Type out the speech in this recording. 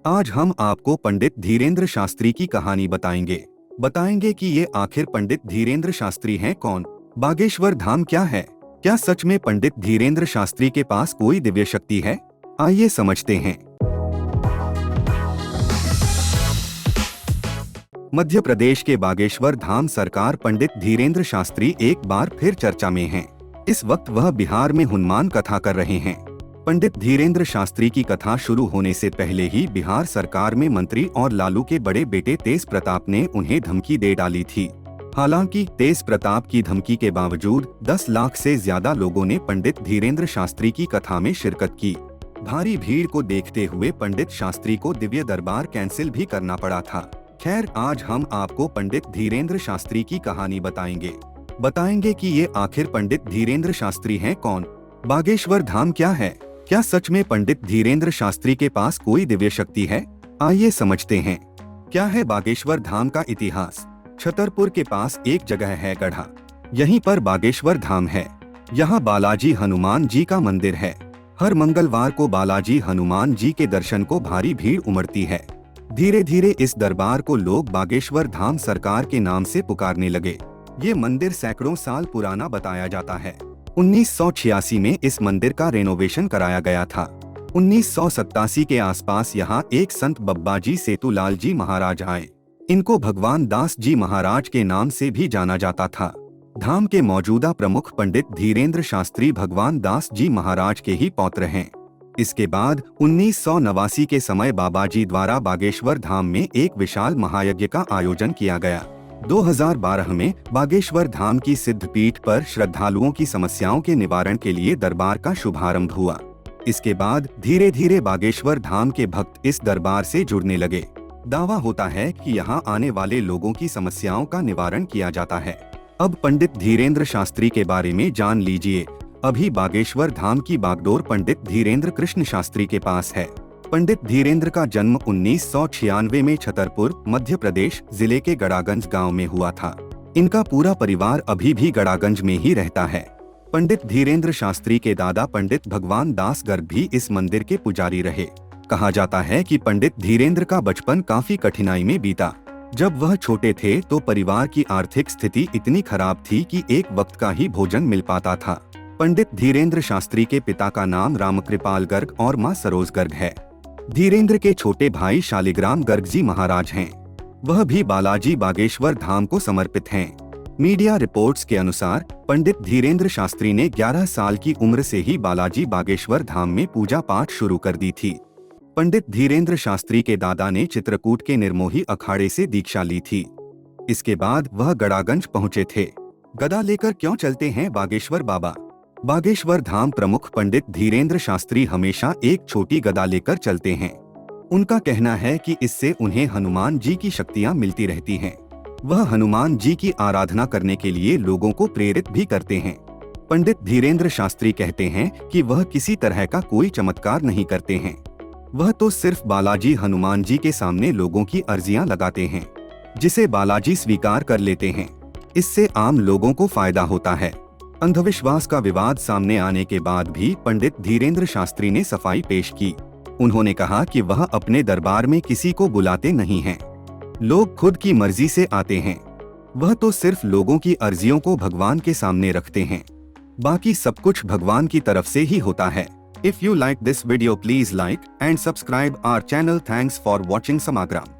आज हम आपको पंडित धीरेन्द्र शास्त्री की कहानी बताएंगे कि ये आखिर पंडित धीरेन्द्र शास्त्री हैं कौन, बागेश्वर धाम क्या है, क्या सच में पंडित धीरेन्द्र शास्त्री के पास कोई दिव्य शक्ति है। आइए समझते हैं। मध्य प्रदेश के बागेश्वर धाम सरकार पंडित धीरेन्द्र शास्त्री एक बार फिर चर्चा में हैं। इस वक्त वह बिहार में हनुमान कथा कर रहे हैं। पंडित धीरेन्द्र शास्त्री की कथा शुरू होने से पहले ही बिहार सरकार में मंत्री और लालू के बड़े बेटे तेज प्रताप ने उन्हें धमकी दे डाली थी। हालांकि तेज प्रताप की धमकी के बावजूद 10 लाख से ज्यादा लोगों ने पंडित धीरेन्द्र शास्त्री की कथा में शिरकत की। भारी भीड़ को देखते हुए पंडित शास्त्री को दिव्य दरबार कैंसिल भी करना पड़ा था। खैर, आज हम आपको पंडित धीरेन्द्र शास्त्री की कहानी बताएंगे कि ये आखिर पंडित धीरेन्द्र शास्त्री हैं कौन, बागेश्वर धाम क्या है, क्या सच में पंडित धीरेन्द्र शास्त्री के पास कोई दिव्य शक्ति है। आइए समझते हैं। क्या है बागेश्वर धाम का इतिहास। छतरपुर के पास एक जगह है गढ़ा, यहीं पर बागेश्वर धाम है। यहाँ बालाजी हनुमान जी का मंदिर है। हर मंगलवार को बालाजी हनुमान जी के दर्शन को भारी भीड़ उमड़ती है। धीरे धीरे इस दरबार को लोग बागेश्वर धाम सरकार के नाम से पुकारने लगे। ये मंदिर सैकड़ों साल पुराना बताया जाता है। 1986 में इस मंदिर का रेनोवेशन कराया गया था। 1987 के आसपास यहाँ एक संत बब्बाजी सेतुलाल जी महाराज आए। इनको भगवान दास जी महाराज के नाम से भी जाना जाता था। धाम के मौजूदा प्रमुख पंडित धीरेन्द्र शास्त्री भगवान दास जी महाराज के ही पौत्र हैं। इसके बाद 1989 के समय बाबाजी द्वारा बागेश्वर धाम में एक विशाल महायज्ञ का आयोजन किया गया। 2012 में बागेश्वर धाम की सिद्धपीठ पर श्रद्धालुओं की समस्याओं के निवारण के लिए दरबार का शुभारंभ हुआ। इसके बाद धीरे धीरे बागेश्वर धाम के भक्त इस दरबार से जुड़ने लगे। दावा होता है कि यहाँ आने वाले लोगों की समस्याओं का निवारण किया जाता है। अब पंडित धीरेन्द्र शास्त्री के बारे में जान लीजिए। अभी बागेश्वर धाम की बागडोर पंडित धीरेन्द्र कृष्ण शास्त्री के पास है। पंडित धीरेन्द्र का जन्म 1996 में छतरपुर, मध्य प्रदेश जिले के गड़ागंज गांव में हुआ था। इनका पूरा परिवार अभी भी गड़ागंज में ही रहता है। पंडित धीरेन्द्र शास्त्री के दादा पंडित भगवान दास गर्ग भी इस मंदिर के पुजारी रहे। कहा जाता है कि पंडित धीरेन्द्र का बचपन काफी कठिनाई में बीता। जब वह छोटे थे तो परिवार की आर्थिक स्थिति इतनी खराब थी कि एक वक्त का ही भोजन मिल पाता था। पंडित धीरेन्द्र शास्त्री के पिता का नाम रामकृपाल गर्ग और मां सरोज गर्ग है। धीरेन्द्र के छोटे भाई शालिग्राम गर्ग जी महाराज हैं। वह भी बालाजी बागेश्वर धाम को समर्पित हैं। मीडिया रिपोर्ट्स के अनुसार पंडित धीरेन्द्र शास्त्री ने 11 साल की उम्र से ही बालाजी बागेश्वर धाम में पूजा पाठ शुरू कर दी थी। पंडित धीरेन्द्र शास्त्री के दादा ने चित्रकूट के निर्मोही अखाड़े से दीक्षा ली थी। इसके बाद वह गड़ागंज पहुँचे थे। गदा लेकर क्यों चलते हैं बागेश्वर बाबा। बागेश्वर धाम प्रमुख पंडित धीरेन्द्र शास्त्री हमेशा एक छोटी गदा लेकर चलते हैं। उनका कहना है कि इससे उन्हें हनुमान जी की शक्तियां मिलती रहती हैं। वह हनुमान जी की आराधना करने के लिए लोगों को प्रेरित भी करते हैं। पंडित धीरेन्द्र शास्त्री कहते हैं कि वह किसी तरह का कोई चमत्कार नहीं करते हैं। वह तो सिर्फ बालाजी हनुमान जी के सामने लोगों की अर्जियां लगाते हैं, जिसे बालाजी स्वीकार कर लेते हैं। इससे आम लोगों को फायदा होता है। अंधविश्वास का विवाद सामने आने के बाद भी पंडित धीरेन्द्र शास्त्री ने सफाई पेश की। उन्होंने कहा कि वह अपने दरबार में किसी को बुलाते नहीं हैं। लोग खुद की मर्जी से आते हैं। वह तो सिर्फ लोगों की अर्जियों को भगवान के सामने रखते हैं। बाकी सब कुछ भगवान की तरफ से ही होता है। If you like this video, please like and subscribe our channel. Thanks for watching समाग्राम।